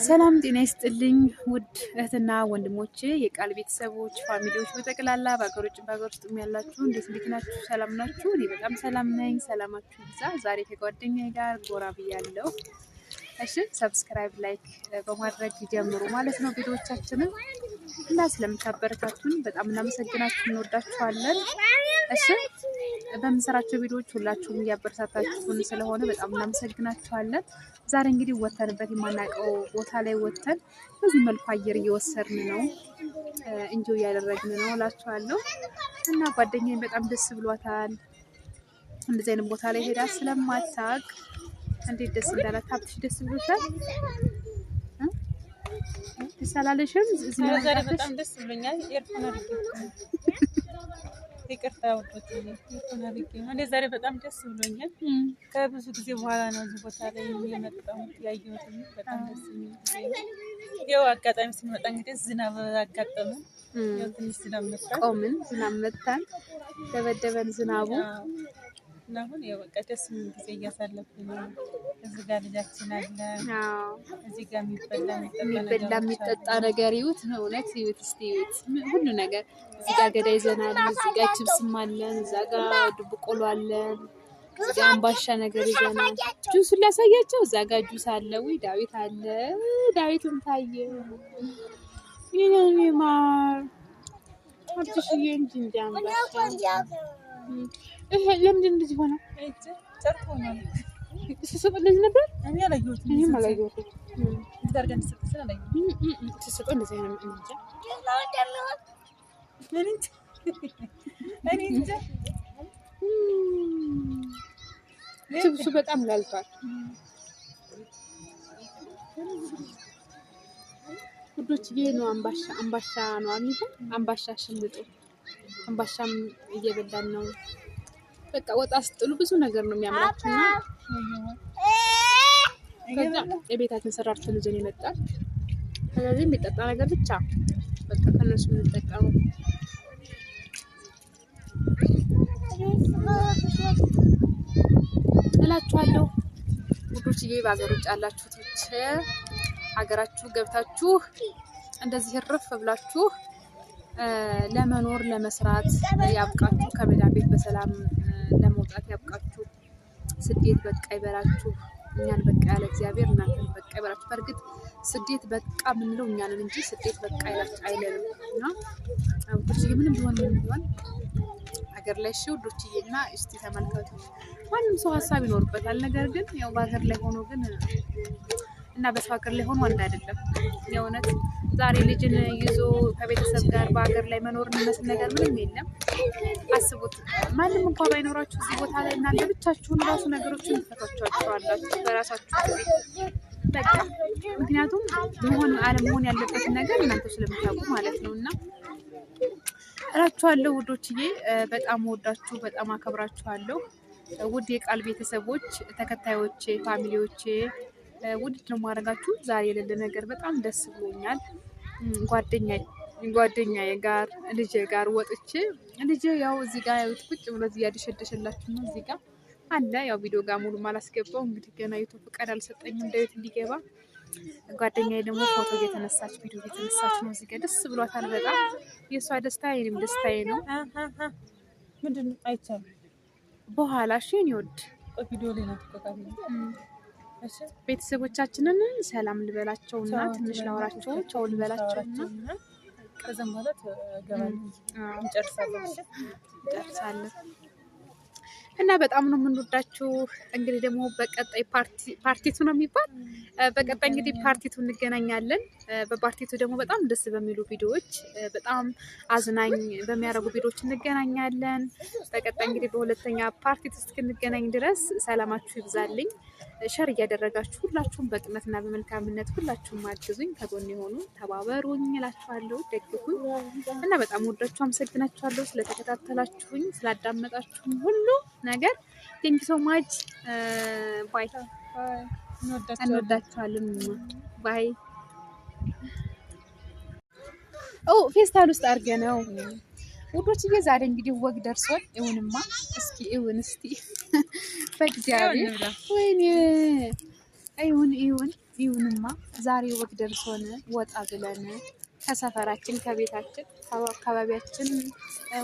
ሰላም ጤና ይስጥልኝ ውድ እህትና ወንድሞቼ የቃል ቤተሰቦች ፋሚሊዎች በጠቅላላ በአገር ውጭ በአገር ውስጥ ያላችሁ እንዴት ናችሁ? ሰላም ናችሁ? እኔ በጣም ሰላም ነኝ። ሰላማችሁ ይብዛ። ዛሬ ከጓደኛዬ ጋር ጎራ ብያለሁ። እሺ ሰብስክራይብ ላይክ በማድረግ ጀምሩ ማለት ነው ቪዲዮዎቻችንን እና ስለምታበረታቱን በጣም እናመሰግናችሁ፣ እንወዳችኋለን። እሺ በምንሰራቸው ቪዲዮዎች ሁላችሁም እያበረታታችሁን ስለሆነ በጣም እናመሰግናችኋለን። ዛሬ እንግዲህ ወተንበት የማናውቀው ቦታ ላይ ወተን በዚህ መልኩ አየር እየወሰድን ነው፣ እንጆ እያደረግን ነው እላችኋለሁ። እና ጓደኛዬ በጣም ደስ ብሏታል። እንደዚህ አይነት ቦታ ላይ ሄዳ ስለማታውቅ እንዴት ደስ እንዳላት። ሀብትሽ ደስ ብሎሻል? ደስ አላለሽም? እዚህ ነው ዛሬ በጣም ደስ ብሎኛል። ኤርፎን አድርጌ ይቅርታ ወጥቶ እኔ ዛሬ በጣም ደስ ብሎኛል። ከብዙ ጊዜ በኋላ ነው እዚህ ቦታ ላይ የመጣሁት ያየሁት። በጣም ደስ የሚል ያው አጋጣሚ ስንመጣ እንግዲህ ዝናብ አጋጠመን። ያው ትንሽ ዝናብ መጣ፣ ቆምን፣ ዝናብ መጣን፣ ደበደበን ዝናቡ። እና አሁን ያው በቃ ደስ የሚል ጊዜ እያሳለፍን ነው። እዚህ ጋር ልጃችን አለ። እዚህ ጋር የሚበላ የሚጠጣ ነገር ይዩት፣ እውነት ይዩት፣ እስቲ ይዩት ሁሉ ነገር። እዚህ ጋር ገዳ ይዘናል፣ እዚህ ጋር ችብስም አለን፣ እዛ ጋር ድብቆሎ አለን፣ እዚህ ጋር አምባሻ ነገር ይዘናል። ጁሱን ላሳያቸው፣ እዛ ጋር ጁስ አለ። ወይ ዳዊት አለ፣ ዳዊትም ታየ። ይሄን ማር አብሽዬ እንጂ እንዲያምባሻ ይሄ ለምንድን እንደዚህ ሆነ? ጨርቆ ነው ስሰጥ እንደዚህ ነበር። እኔ አላየሁትም። እኔም አላየሁትም። እንድታርገን ተሰጥተን አላየሁትም። ስሰጥ እንደዚህ ነው እንጂ እኔ እንጃ። ችብሱ በጣም ላልቷል። ውዶችዬ ነው አምባሻ ነው የሚባል አምባሻ ሽምጡ። አምባሻም እየበላን ነው። በቃ ወጣ ስጥሉ ብዙ ነገር ነው የሚያምራችሁና ከዛ የቤታችን ሰራርተን ይዘን ይመጣል። ስለዚህ የሚጠጣ ነገር ብቻ በቃ ከነሱ የምንጠቀሙ እላችኋለሁ ውዶችዬ። በሀገር ውጭ ያላችሁት ሀገራችሁ ገብታችሁ እንደዚህ እርፍ ብላችሁ ለመኖር ለመስራት ያብቃችሁ። ከመዳን ቤት በሰላም ለመውጣት ያብቃችሁ። ስደት በቃ ይበላችሁ። እኛን በቃ ያለ እግዚአብሔር እናንተን በቃ ይበላችሁ። በእርግጥ ስደት በቃ የምንለው እኛንን እንጂ ስደት በቃ አይለንም። እና ውዶችዬ ምንም ቢሆን ሀገር ላይ እሺ ውዶችዬ። እና እስቲ ተመልከቱ። ማንም ሰው ሀሳብ ይኖርበታል። ነገር ግን ያው በሀገር ላይ ሆኖ ግን እና በሰው ሀገር ላይ ሆኖ አንድ አይደለም። የእውነት ዛሬ ልጅን ይዞ ከቤተሰብ ጋር በሀገር ላይ መኖር የሚመስል ነገር ምንም የለም። አስቡት፣ ማንም እንኳን ባይኖራችሁ እዚህ ቦታ ላይ እናንተ ብቻችሁን ራሱ ነገሮችን ትፈቷቸዋላችሁ በራሳችሁ ጊዜ በቃ። ምክንያቱም አለመሆን ያለበትን ነገር እናንተ ስለምታውቁ ማለት ነው። እና እላችኋለሁ ውዶችዬ፣ በጣም ወዳችሁ በጣም አከብራችኋለሁ። ውድ የቃል ቤተሰቦች፣ ተከታዮቼ፣ ፋሚሊዎቼ ውድ ነው ማድረጋችሁ። ዛሬ የሌለ ነገር በጣም ደስ ብሎኛል። ጓደኛዬ ጋር ልጄ ጋር ወጥቼ ልጄ ያው እዚህ ጋር ያው ቁጭ ብሎ እዚህ ያደሸደሸላችሁ ነው። እዚህ ጋር አለ ያው ቪዲዮ ጋር ሙሉ ማላስገባው እንግዲህ ገና ዩቲዩብ ፈቃድ አልሰጠኝም ዳዊት እንዲገባ። ጓደኛዬ ደግሞ ፎቶ እየተነሳች ቪዲዮ እየተነሳች ነው። እዚህ ጋር ደስ ብሏታል በጣም። የእሷ ደስታ የኔም ደስታዬ ነው። ምንድን ነው አይቻልም። በኋላ እሺ እኔ ወድ ቪዲዮ ላይ ነው ተቆጣጣሪ ቤተሰቦቻችንን ሰላም ልበላቸውና ትንሽ ላወራቸው ቻው ልበላቸውና ከዛም በኋላ እንጨርሳለን። እና በጣም ነው የምንወዳችሁ። እንግዲህ ደግሞ በቀጣይ ፓርቲቱ ነው የሚባል በቀጣይ እንግዲህ ፓርቲቱ እንገናኛለን። በፓርቲቱ ደግሞ በጣም ደስ በሚሉ ቪዲዮዎች፣ በጣም አዝናኝ በሚያደርጉ ቪዲዮዎች እንገናኛለን። በቀጣይ እንግዲህ በሁለተኛ ፓርቲቱ እስክንገናኝ ድረስ ሰላማችሁ ይብዛልኝ። ሸር እያደረጋችሁ ሁላችሁም በቅነትና በመልካምነት ሁላችሁም አግዙኝ፣ ከጎን የሆኑ ተባበሩኝ እላችኋለሁ፣ ደግፉኝ እና በጣም ወዳችሁ አመሰግናችኋለሁ ስለተከታተላችሁኝ፣ ስላዳመጣችሁኝ ሁሉ ነገር ቴንክ ሶ ማች። ባይ። እንወዳችኋለን። ባይ። ፌስታል ውስጥ አድርገ ነው ውዶችዬ። ዛሬ እንግዲህ ወግ ደርሷል። ይሁንማ እስኪ እስቲ በእግዚአብሔር ወይኔ ይሁን ይሁንማ ዛሬ ወግ ደርሶን ወጣ ብለን ከሰፈራችን ከቤታችን ከአካባቢያችን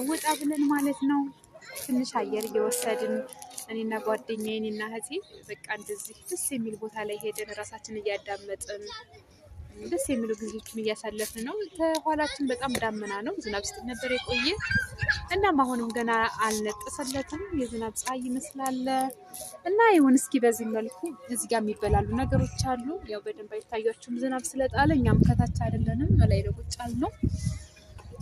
ወጣ ብለን ማለት ነው ትንሽ አየር እየወሰድን እኔና ጓደኛዬ እኔና እህቴ በቃ እንደዚህ ደስ የሚል ቦታ ላይ ሄደን ራሳችን እያዳመጥን ደስ የሚሉ ጊዜዎችን እያሳለፍን ነው። ከኋላችን በጣም ዳመና ነው፣ ዝናብ ሲጥል ነበር የቆየ። እናም አሁንም ገና አልነጠሰለትም፣ የዝናብ ፀሐይ ይመስላል። እና ይሁን እስኪ በዚህ መልኩ እዚህ ጋር የሚበላሉ ነገሮች አሉ። ያው በደንብ አይታያችሁም ዝናብ ስለጣለ፣ እኛም ከታች አይደለንም ላይ ነው ቁጭ ያልነው።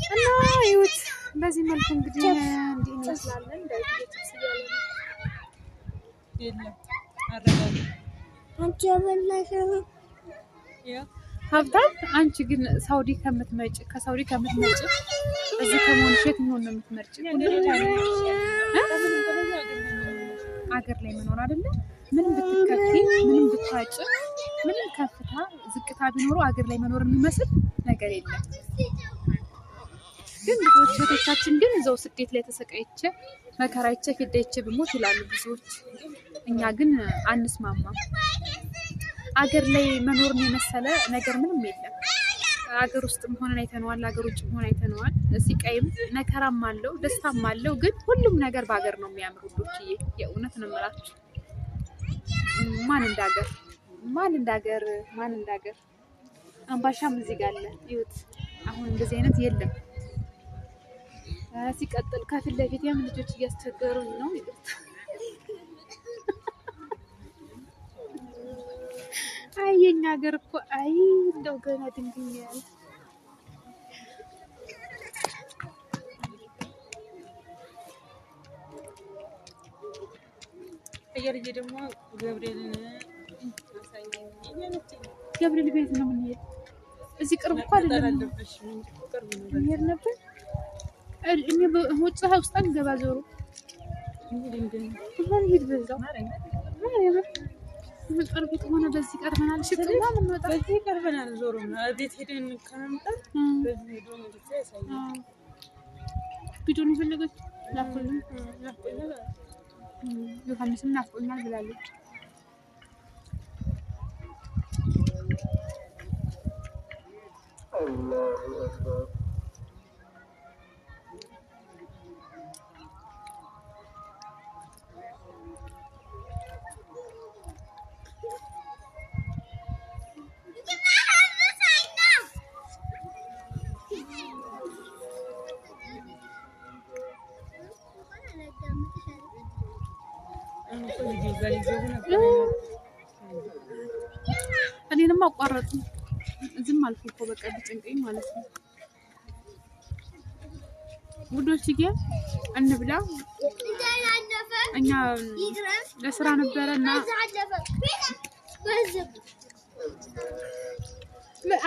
እና ይሁት በዚህ መልኩ እንግዲህ እንዲህ እንመስላለን። ዳይት እያለ ነው የለም አረጋግ አንቺ ያበላሽ ሀብታም አንቺ ግን ሳውዲ ከምትመጪ ከሳውዲ ከምትመጪ እዚህ ከመሆንሽ የትኛውን ነው የምትመርጪ? አገር ላይ መኖር አይደለ? ምንም ብትከፊ፣ ምንም ብታጭ፣ ምንም ከፍታ ዝቅታ ቢኖሩ አገር ላይ መኖር የሚመስል ነገር የለም። ግን ብዙዎች እህቶቻችን ግን እዛው ስደት ላይ ተሰቃይቼ መከራይቼ ፊዳይቼ ብሞት ይላሉ ብዙዎች። እኛ ግን አንስማማም። አገር ላይ መኖርን የመሰለ ነገር ምንም የለም። አገር ውስጥም ሆነን አይተነዋል፣ አገር ውጭም ሆነን አይተነዋል። ሲቃይም መከራም አለው ደስታም አለው። ግን ሁሉም ነገር በአገር ነው የሚያምር ውዶችዬ፣ የእውነት ነው የምላችሁ። ማን እንዳገር ማን እንዳገር ማን እንዳገር አምባሻም እዚህ ጋር አለ ይሁት። አሁን እንደዚህ አይነት የለም። ሲቀጥል ከፊት ለፊት ያም ልጆች እያስቸገሩኝ ነው። ይቅርታ አይ የኛ ሀገር እኮ አይ እንደው ገና ድንግኛል። አየርዬ ደግሞ ገብርኤልን ገብርኤል ቤት ነው የምንሄድ። እዚህ ቅርብ እኮ አይደለም እንሄድ ነበር። እኔ በውጭ ውስጥ አንገባ ዞሮ ሂድ በዛው ቅርብ ከሆነ በዚህ ቀርበናል። ሽጥና ምን ወጣ በዚህ ቀርበናል። ዞሮ ቤት ሄደን ከመምጣት በዚህ ሄዶ እንደዛ ያሳያል። ቪዲዮን የፈለገች ላኩልኝ ዮሐንስም ናፍቆኛል ብላለች። እኔንም አቋረጡ። ዝም አልኩ እኮ በቃ ቢጨንቀኝ ማለት ነው። ውዶችዬ እንብላ። እኛ ለስራ ነበረና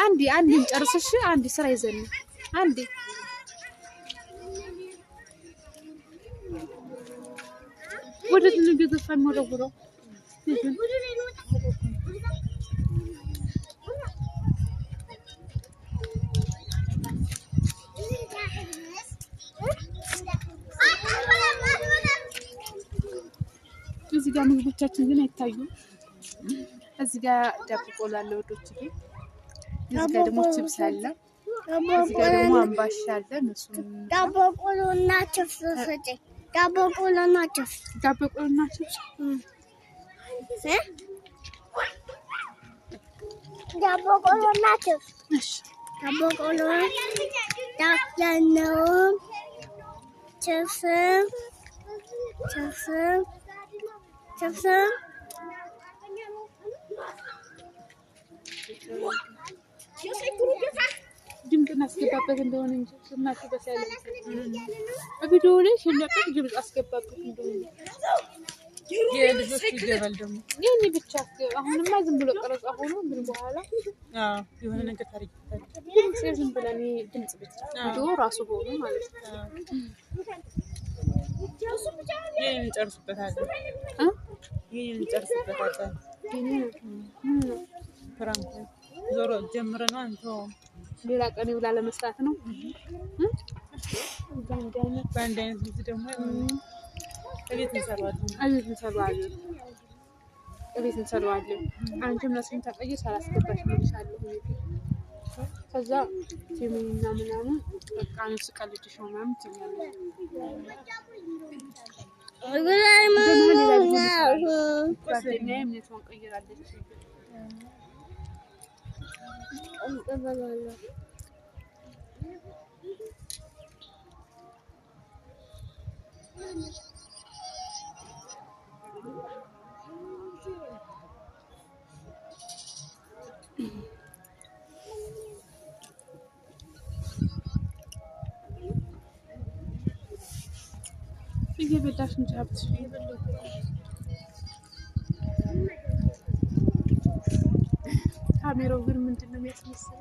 አንዴ እንጨርስሽ። አንዴ ስራ ይዘን አንዴ ወደ ትንሽ ገፋን ወረወረው እዚህ ጋር ምግቦቻችን ግን አይታዩም። እዚህ ጋር ዳቦ ቆሎ አለ ወዶች ግን እዚህ ጋር ደግሞ ቺፕስ አለ። እዚህ ጋር ደግሞ አምባሻ አለ። እነሱም ዳቦ ቆሎ እና ቺፕስ ሰጪኝ። ዳቦ ቆሎ እና ቺፕስ ዳቦ ቆሎ እና ቺፕስ ዳቦ ቆሎ እና ቺፕስ እሺ ዳቦ ቆሎ ዳቦ ቺፕስ ቺፕስ ቺፕስ ድምፅ እናስገባበት እንደሆነ እንጂ እናቱ በሳይለ ቪዲዮ ላይ ሲለቀቅ ድምፅ አስገባበት እንደሆነ የልጆች ይገባል ደግሞ ይሄን ብቻ አሁንማ ዝም ብሎ ቀረጻ ሆኖ ግን በኋላ የሆነ ነገር ታሪክ ድምፅ ዝም ብለን ድምፅ ብቻ ቪዲዮ ራሱ ሆኖ ማለት ነው። ይሄን እንጨርስበታለን ይሄን እንጨርስበታለን። ፍራንኮ ዞሮ ጀምረናል አንተው ሌላ ቀን ይብላ ለመስራት ነው። በአንድ አይነት ጊዜ ደግሞ እቤት እንሰራዋለን። እቤት እንሰራዋለን። ቤት እንሰራዋለን። አንቺም ለስም ተቀይስ አላስገባሽ መልሻለሁ ከዛ ቲሚና ምናምን በቃ ነው ስቀልድሽ ነው ምናምን ትኛለሽ። ጓደኛዬ እምነቷን ቀይራለች። እየበላሽ እንጂ ሀብትሽ ካሜራው ግን ምንድን ነው የሚያስመስለው?